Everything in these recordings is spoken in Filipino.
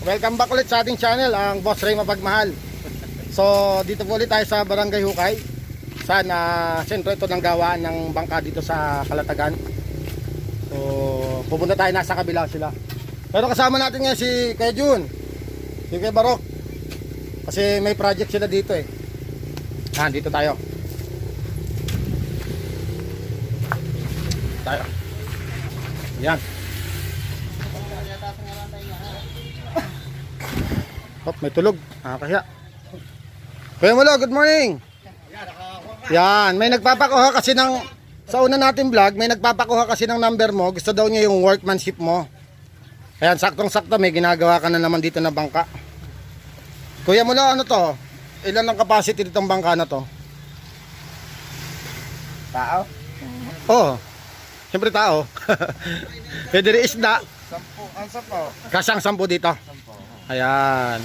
Welcome back ulit sa ating channel, ang Boss Ray Mapagmahal. So, dito po ulit tayo sa Barangay Hukay. Saan, sentro ito ng gawaan ng bangka dito sa Kalatagan. So, pupunta tayo, nasa kabila sila. Pero kasama natin ngayon si Kuya Jun, si Kuya Barok. Kasi may project sila dito eh. Dito tayo. Yan. Oh, may tulog. Kaya. Kuya Mulo, good morning. Yan, may nagpapakuha kasi ng sa una natin vlog, may nagpapakuha kasi ng number mo. Gusto daw niya yung workmanship mo. Ayan, saktong-sakto may ginagawa ka na naman dito na bangka. Kuya Mulo, ano to? Ilan ang capacity ditong bangka na to? Tao? Oh. Siyempre tao. Pwede rin isda. 10. Ang 10. Kasyang 10 dito. 10. Ayan.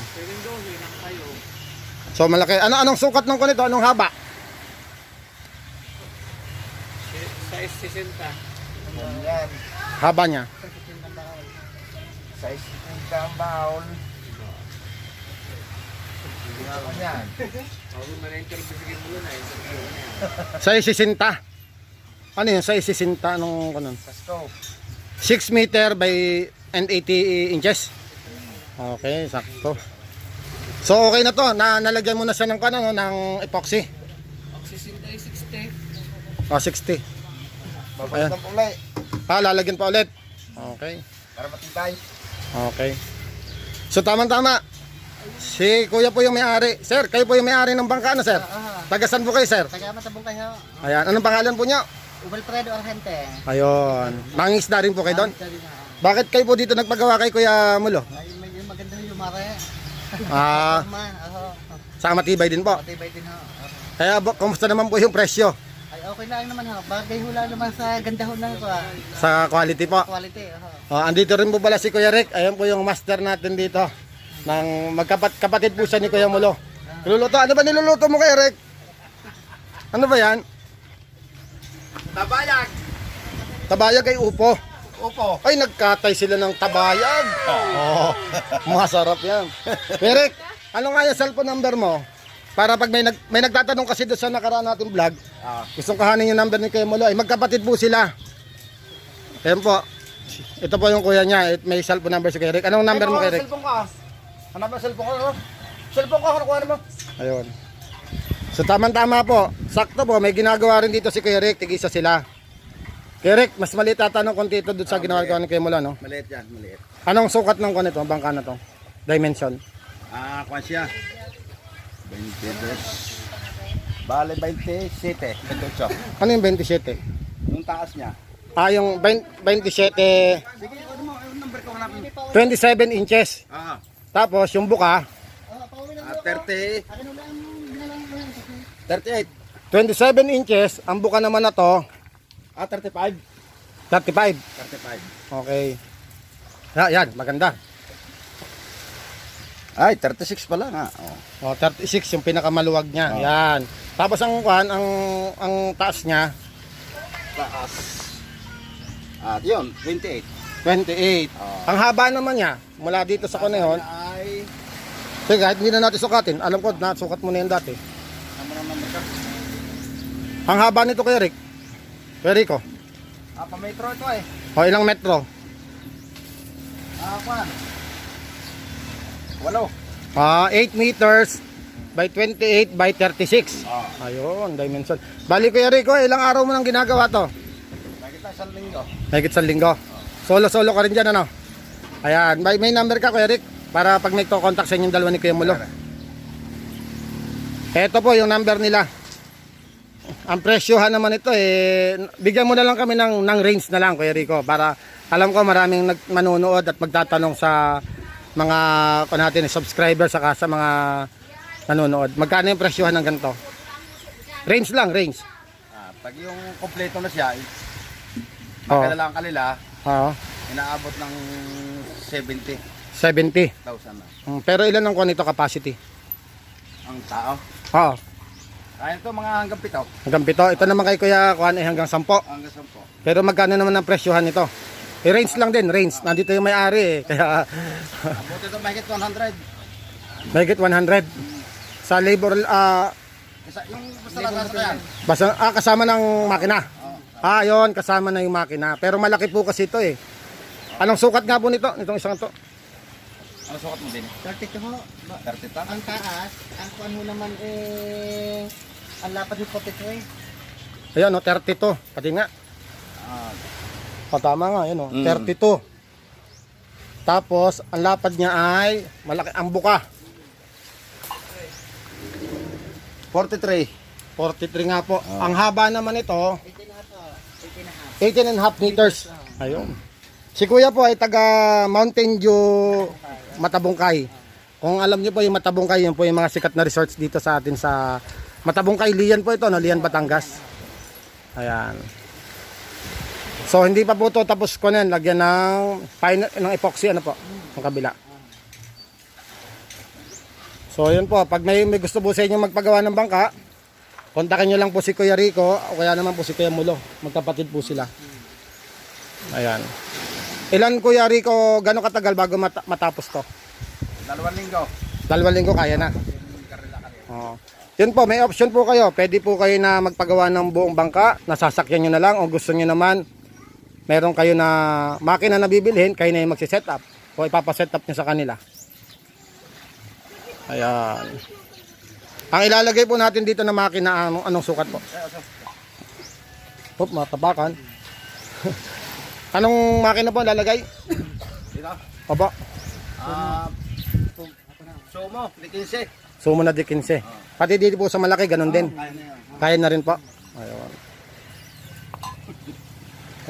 So malaki. Anong sukat ng kunito? Anong haba? Size 60. Yan. Haba niya. Size 60 ang baul. Yan. Size 60. Ano yun? Size 60. Anong kanon? Pasko. 6 meter by and 80 inches. Okay, sakto. So okay na to. Nalagyan mo na siya ng kanon, ng epoxy. Oxygen ay 60. Oh, 60. Babalik ng kulay. Lalagyan pa ulit. Okay. Para matibay. Okay. So tama-tama. Si Kuya po yung may-ari. Sir, kayo po yung may-ari ng bangka na, sir? Taga saan po kayo, sir? Taga Matabong kayo. Ayan, anong pangalan po niya? Wilfredo Argente. Ayun. Mangingisda rin po kayo doon? Bakit kayo po dito nagpagawa kay Kuya Mulo? Ay, medyo maganda yung mare. Saka matibay din po. Matibay din ho. Kaya kumusta naman po yung presyo? Ay, okay lang naman ho. Bagay hula naman sa ganda ho ng Sa quality po. quality. Andito rin po pala si Kuya Rick. Ayan po yung master natin dito. Kapatid po siya ni Kuya Mulo. Luluto. Ano ba niluluto mo, Kuya Rick? Ano ba yan? Tabayag. Tabayag ay upo. Upo. Ay, nagkatay sila ng tabayag. Oh, masarap yan. Kuya Rick, ano nga yung cellphone number mo? Para pag may nagtatanong kasi doon sa nakaraan natin vlog, gustong kahanin yung number ni Kuya Mulo. Ay, magkapatid po sila. Ayan po. Ito po yung kuya niya. May cellphone number si Kuya Rick. Anong number mo, Kuya Rick? Cellphone ka. Hanap na cellphone ko. Cellphone ko, nakuha mo. Ayun. So tama-tama po. Sakto po, may ginagawa rin dito si Kuya Rick. Tig-isa sila. Kuya Rick, mas maliit tatanong konti ito doon sa ginawa ko ni Kuya Mulo, no? Maliit yan, maliit. Anong sukat ng kunito, bangka na to? Dimension. Kuha siya. 22. Bale, 27. 28. Ano yung 27? Yung taas niya. Yung 27, Sige, ano mo, yung number ko wala. 27 inches. Tapos yung buka, 30. 38. 27 inches. Ang buka naman na to, 35. 35. 35. Okay. Yan, maganda. Ay, 36 pala nga. 36 yung pinakamaluwag niya. Yan. Tapos ang taas niya, Taas. Yun, 28. 28. Ang haba naman niya, mula dito sa kunihon. Ay, Sige, kahit hindi na natin sukatin. Alam ko, nasukat mo na yan dati. number ka. Ang haba nito, Kuya Rick. Kuya Rico. Pa-metro ito eh. Ilang metro? Kuan. 8. 8 meters by 28 by 36. Ayun, dimension. Bali, Kuya Rico, ilang araw mo nang ginagawa to? Nakita sa linggo. Mahigit sa linggo. Solo-solo ka rin dyan, ano? Ayan, may number ka, Kuya Rick, para pag may contact sa inyong dalawa ni Kuya Mulo. Ito po yung number nila. Ang presyohan naman ito, bigyan mo na lang kami ng range na lang, Kuya Rico, para alam ko maraming manonood at magtatanong sa mga subscribers saka sa mga nanonood. Magkano yung presyohan ng ganito? Range lang, range. Pag yung kompleto na siya, Oo. magkala lang kanila, Oo. inaabot ng 70,000 70. na. Pero ilan ang nito capacity? Ang tao. Oo. Kaya ito mga hanggang 7. Hanggang 7. Ito naman kay Kuya Kuan hanggang 10. Hanggang 10. Pero magkano naman ang presyohan nito? I-range lang din, range. Nandito yung may-ari eh. Kaya Buti ito mahigit 100. mahigit 100. Sa labor, Yung basta lang sa yan. kasama ng makina. Yun, kasama na yung makina. Pero malaki po kasi ito eh. Anong sukat nga po nito? Itong isang to. Ano sukat mo din? 32 ho. 30 ta? Ang taas, ang kuan ho naman ang lapad ng 43. Ayan, 32. Pati nga. Tama nga, yun 32. Tapos, ang lapad niya ay malaki ang buka. 43. 43 nga po. Ang haba naman ito, 18 18 and a half meters. Ayun. Si Kuya po ay taga Mountain Dew Matabungkay. Kung alam niyo po yung Matabungkay, yun po yung mga sikat na resorts dito sa atin sa Matabungkay, Lian po ito, no? Lian, Batangas. Ayan. So hindi pa po ito tapos ko na lagyan ng epoxy ano po, ang kabila. So yun po, pag may gusto po sa inyo magpagawa ng bangka, kontakin nyo lang po si Kuya Rico o kaya naman po si Kuya Mulo. Magkapatid po sila. Ayan. Ilan Kuya Rico, gano'ng katagal bago matapos to? 2 linggo. 2 linggo kaya na. Oo. Yun po, may option po kayo. Pwede po kayo na magpagawa ng buong bangka, nasasakyan nyo na lang o gusto nyo naman, meron kayo na makina na bibilhin, kayo na yung magsiset up o ipapaset up nyo sa kanila. Ayan. Ang ilalagay po natin dito na makina, anong sukat po? Matabakan. Anong makina po lalagay? Dito? Opo. Sumo, 15. Sumo na di 15. Pati dito po sa malaki, ganun din. Kaya na rin po. Ayun.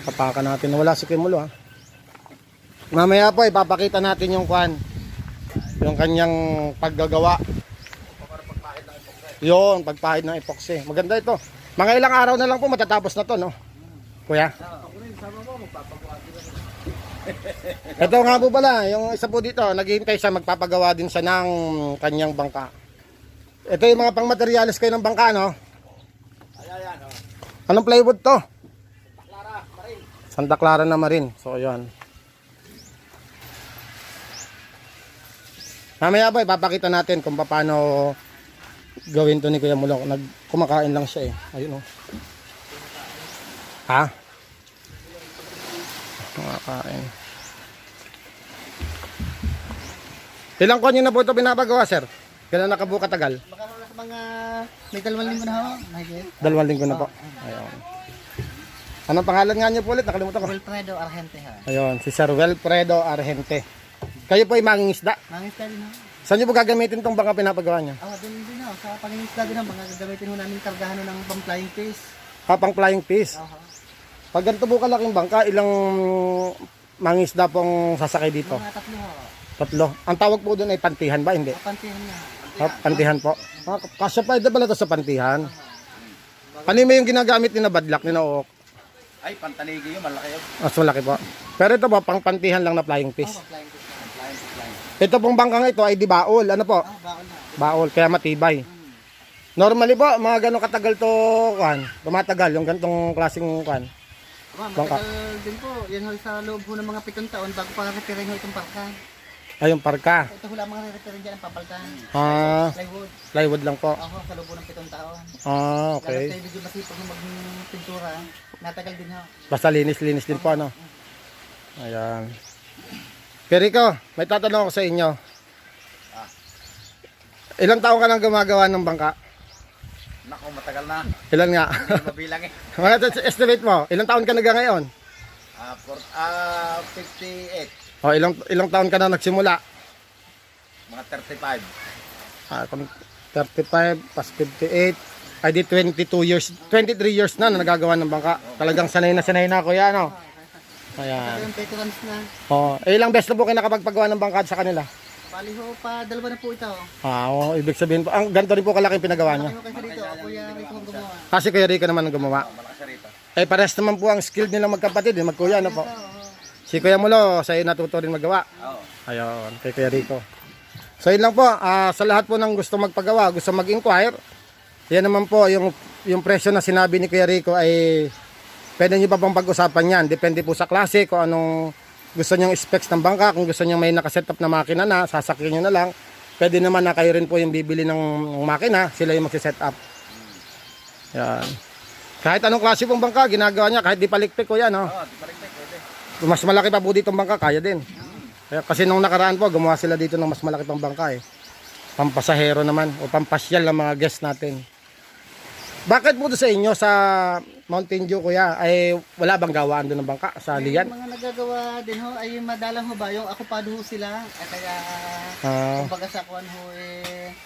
Tapakan natin. Wala si Kimulo ha. Mamaya po, ipapakita natin yung kwan. Yung kanyang paggagawa. Yun, pagpahid ng epoxy. Maganda ito. Mga ilang araw na lang po matatapos na to, no? Kuya? Ito nga po pala, yung isa po dito, naghihintay siya, magpapagawa din siya ng kanyang bangka. Ito yung mga pangmaterialis kayo ng bangka, no? Ayan. Anong plywood to? Santa Clara na Marin. So, yun. Mamaya po, ipapakita natin kung paano gawin to ni Kuya Mulong. Kumakain lang siya eh. Ayun, oh. Ha? Kumakain. Ilang konyo na po ito pinapagawa, sir? Kailan na po katagal? Baka sa mga may 2 linggo na ho. Mahigit. 2 linggo na po. Ayun. Anong pangalan nga niyo po ulit? Nakalimutan ko. Wilfredo Argente ha. Ayun, si Sir Wilfredo Argente. Kayo po ay mangingisda. Mangisda din ho. Saan niyo po gagamitin itong bangka pinapagawa niyo? Din ho. Sa pangingisda din ho. Mga gagamitin ho namin kargahan ho ng pang-flying fish. Pang flying fish. Pag ganito po kalaking bangka, ilang mangingisda pong sasakay dito? Mga 3 ho. 3. Ang tawag po doon ay pantihan ba? Hindi. Pantihan na. Pantihan po. Kasya pa ito pala ito sa pantihan. Ano yung ginagamit ni na badlak ni na uok? Ay, pantaligi yun, malaki yun. Mas malaki po. Pero ito po, pang pantihan lang na flying fish. Flying fish. Ito pong bangkang ito ay di baol. Ano po? Bakal na. Baol, kaya matibay. Normally po, mga gano'ng katagal to, kan? Tumatagal, yung ganitong klaseng kan. Bangka. Matagal din po. Yan ho sa loob ho ng mga 7 taon bago pa repairin ho itong parka. Ay, yung parka. Ito ho lang mga repairin dyan ang papaltan. Plywood. Plywood lang po. Ako sa loob ho ng 7 taon. Okay. Lalo tayo medyo masipag na magpintura. Natagal din ho. Basta linis-linis din po, ano? Ayan. Perico, may tatanong ako sa inyo. Ilang taon ka nang gumagawa ng bangka? Naku, matagal na. Ilan nga? Hindi mabilang eh. Mga estimate mo, ilang taon ka na ngayon? 58. O, ilang taon ka na nagsimula? Mga 35. Kung 35 plus 58, ay di 22 years, 23 years na nagagawa ng bangka. Talagang sanay na ako yan, no? Ayan. Yung veterans na. Ilang beses na po kayo nakapagpagawa ng bangka sa kanila? Bali ho pa, 2 na po ito. Ibig sabihin po, ang ganito rin po kalaki pinagawa niyo. Ano kasi dito, Kuya Rico ang gumawa. Kasi Kuya Rico naman ang gumawa. Malakas siya rito. Pares naman po ang skill nilang magkapatid, magkuya, ano po? Si Kuya Mulo, sa'yo natuto rin magawa. Oo. Ayun, kay Kuya Rico. So yun lang po, sa lahat po ng gusto magpagawa, gusto mag-inquire, yan naman po, yung presyo na sinabi ni Kuya Rico ay pwede nyo pa pang pag-usapan yan. Depende po sa klase kung anong gusto nyong specs ng bangka. Kung gusto nyong may nakaset up na makina na, sasakyan nyo na lang. Pwede naman na kayo rin po yung bibili ng makina, sila yung magsiset up. Yan. Kahit anong klase pong bangka, ginagawa niya, kahit di palikpik ko yan. Oh. Oo, palikpik, pwede. Kung mas malaki pa po ditong bangka, kaya din. Kaya, kasi nung nakaraan po, gumawa sila dito ng mas malaki pang bangka eh. Pampasahero naman, o pampasyal ng mga guests natin. Bakit po doon sa inyo, sa Mountain Dew kuya, ay wala bang gawaan doon ng bangka sa liyan? Yung mga nagagawa din ho, ay madalang ho ba, yung akupado ho sila, at kaya, kumbaga sa kuwan ho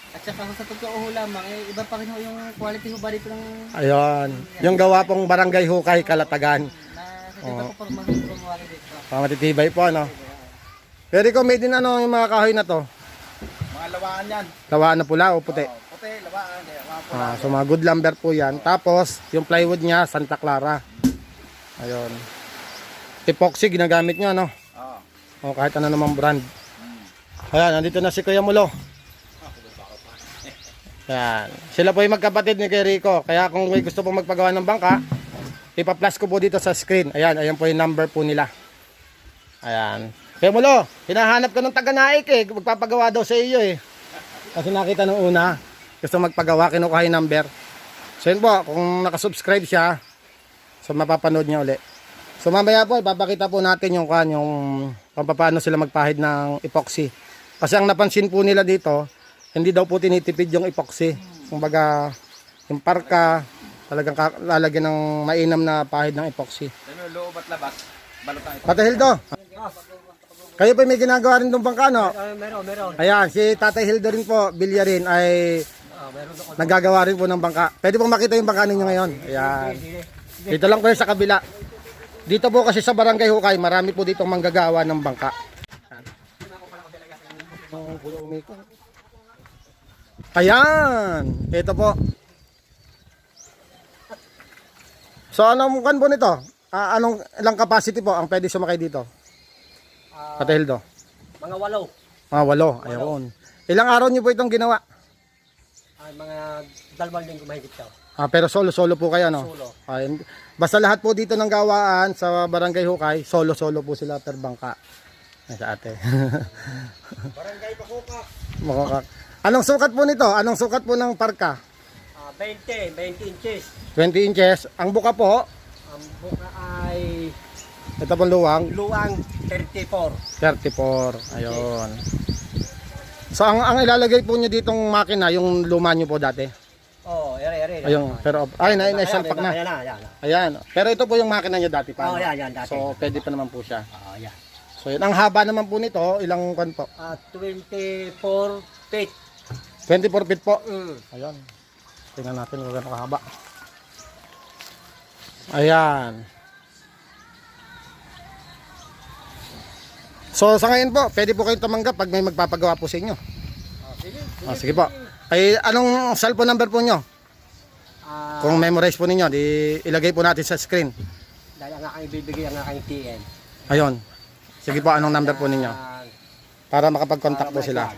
at saka ho sa totoo ho lamang, iba pa rin ho yung quality ho ba dito ng, Ayun, yung gawa pong barangay hukay Kalatagan. na sa iba po parang gumawa dito. Matitibay po, ano? Pero ikaw, may din ano yung mga kahoy na to? Mga lawaan yan. Lawaan na pula o puti? Oo, puti, lawaan. Kaya mga pula. So mga good lumber po yan. Tapos, yung plywood niya, Santa Clara. Ayun. Epoxy, ginagamit nyo, ano? Oo. O kahit ano namang brand. Ayan, nandito na si Kuya Mulo. Ayan. Sila po yung magkapatid ni Kuya Rico. Kaya kung may gusto pong magpagawa ng bangka, ipa-plus ko po dito sa screen. Ayan, ayan po yung number po nila. Ayan. Kuya Mulo, hinahanap ka ng taga-Naik eh. Magpapagawa daw sa iyo eh. Kasi nakita nung una, gusto magpagawa, kinukuha yung number. So yun po, kung nakasubscribe siya, so mapapanood niya uli. So mamaya po, ipapakita po natin yung paano sila magpahid ng epoxy. Kasi ang napansin po nila dito, hindi daw po tinitipid yung epoxy. Kumbaga, yung parka, talagang lalagyan ng mainam na pahid ng epoxy. Ano, loob at labas. Balot ang ito. Tatay Hildo, kayo pa may ginagawa rin itong bangka, no? Meron. Ayan, si Tatay Hildo rin po, Bilyarin, ay nagagawa rin po ng bangka. Pwede pong makita yung bangka ninyo ngayon. Ayan. Dito lang po sa kabila. Dito po kasi sa Barangay Hukay, marami po ditong manggagawa ng bangka. Ayan. Ito po. So, anong kan po nito? Anong ilang capacity po ang pwede sumakay dito? Tatay Hildo? Mga 8. 8. Ayun. Ilang araw niyo po itong ginawa? Mga 2 linggo mahigit daw. Pero solo-solo po kayo, no? Solo. Basta lahat po dito ng gawaan sa Barangay Hukay, solo-solo po sila per bangka. Ay, sa ate. Barangay Pakukak. Makakak. Anong sukat po nito? Anong sukat po ng parka? 20 inches. 20 inches. Ang buka po, Ang buka ay ito pong luwang, luwang 34. 34. Ayun. So, ang ilalagay po nyo ditong makina, yung luma nyo po dati. Oh, ere. Ayun. Pero, ay, naisalpak na. Ayan. Ayan. Pero ito po yung makina nyo dati pa. Oh, yan dati. So, pwede pa naman po siya. Oh, yan. So, yun. Ang haba naman po nito, ilang kwan po? 24 feet. 24 feet po. Mm. Ayan. Tingnan natin kung gano'ng kahaba. Ayan. So, sa ngayon po, pwede po kayong tumanggap pag may magpapagawa po sa inyo. Sige po. Ay, anong cellphone number po nyo? Kung memorize po ninyo, ilagay po natin sa screen. Dahil ang aking bibigay ang aking TN. Ayun. Sige po, anong number po ninyo? Para makapag-contact po sila.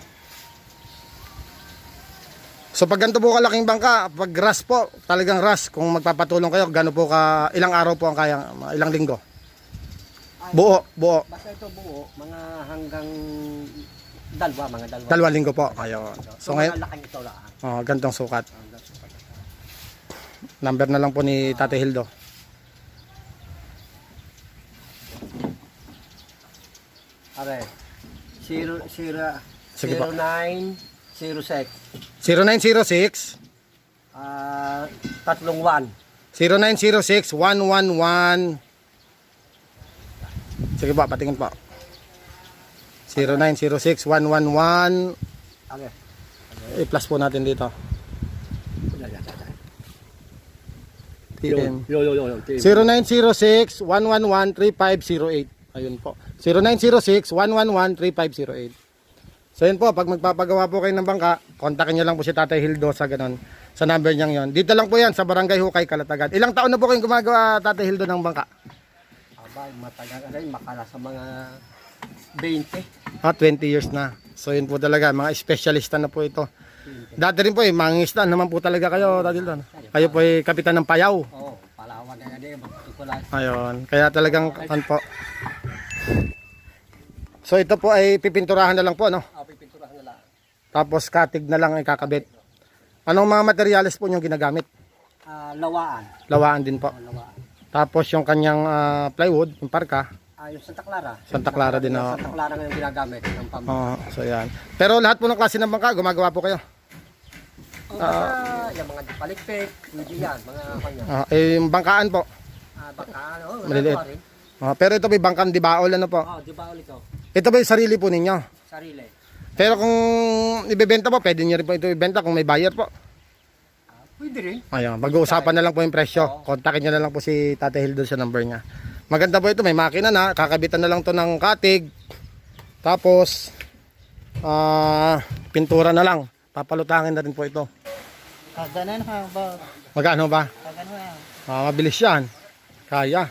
So pag ganito po kalaking bangka, pag rush po, talagang rush, kung magpapatulong kayo, gano'n po ilang araw po ang kaya, ilang linggo? Buo. Basta ito buo, mga hanggang mga dalawa. 2 linggo po. Ayun. So ngayon, laking ito lang. gantong sukat. Number na lang po ni Tate Hildo. Are. 0906 Sige po. 0906 31. 0906 111. Sige po, patingin po. 0906 111. Okay. I-plus po natin dito. TM. Yo. 0906 111 3508. Ayun po. 0906 111 3508. So yun po, pag magpapagawa po kayo ng bangka, kontakin nyo lang po si Tatay Hildo sa ganun, sa number niyang yon. Dito lang po yan, sa Barangay Hukay, Kalatagan. Ilang taon na po kayong gumagawa, Tatay Hildo, ng bangka? Abay, matagal na rin, makala sa mga 20. 20 years na. So yun po talaga, mga espesyalista na po ito. Dati rin po mangingisda naman po talaga kayo, Tatay Hildo. Kayo po kapitan ng Payaw. Oo, Palawan. Ayun, kaya talagang kan po. So ito po ay pipinturahan na lang po, no? Pipinturahan na lang. Tapos katig na lang ay kakabit. Anong mga materyales po yung ginagamit? Lawaan. Lawaan din po. Lawaan. Tapos yung kanyang plywood, yung parka, Yung Santa Clara. Santa Clara din na. Santa Clara ngayon ginagamit ng pambangka. So yan. Pero lahat po ng klase ng bangka, gumagawa po kayo. Yung mga palikpik, hindi yan, mga kanya. Yung bangkaan po. Baka Maliliit. rin. Pero ito may bangkang dibaol, ano po? Di ba ulit ito? Ito ba yung sarili po ninyo? Sarili. Pero kung ibebenta po, pwede nyo rin po ito ibenta kung may buyer po. Pwede rin. Ayun, mag-uusapan na lang po yung presyo. Kontakin nyo na lang po si Tate Hildo sa number niya. Maganda po ito, may makina na, kakabitan na lang to ng katig. Tapos pintura na lang. Papalutangin na rin po ito. Kaganan ha ba? Magkano ba? Kaganan ha. Mabilis yan. Kaya.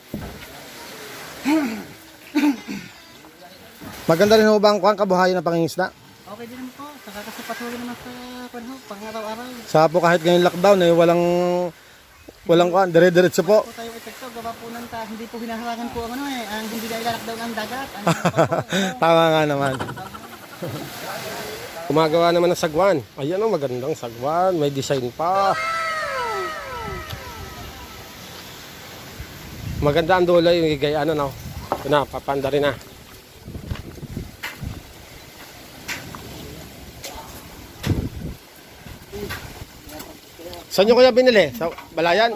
Maganda rin ho ba ang kabuhayan ng pangingisda? Okay din naman po. Saka kasi patuloy naman sa panho, pang araw-araw. Sa po kahit ngayong lockdown eh, walang kuan, dire-diretso po. Po tayo epekto, gawa po ng hindi po hinaharangan po ang ang hindi na ilalakdaw ng dagat. Tama nga naman. Gumagawa naman ng sagwan. Ayan o, magandang sagwan. May design pa. Maganda ang dulo yung igay. Ano na. Ito na, papanda rin na. Saan nyo kaya binili? Sa Balayan?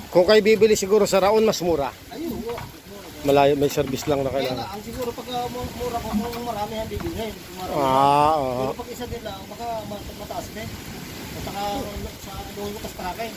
Kung kayo bibili siguro sa Raon, mas mura. Malayo, may service lang na kailangan. Ang siguro pag mura ko, kung marami ang bibili. Oo. Pero pag isa din lang, baka mataas din. At saka sa lukas pa kayo.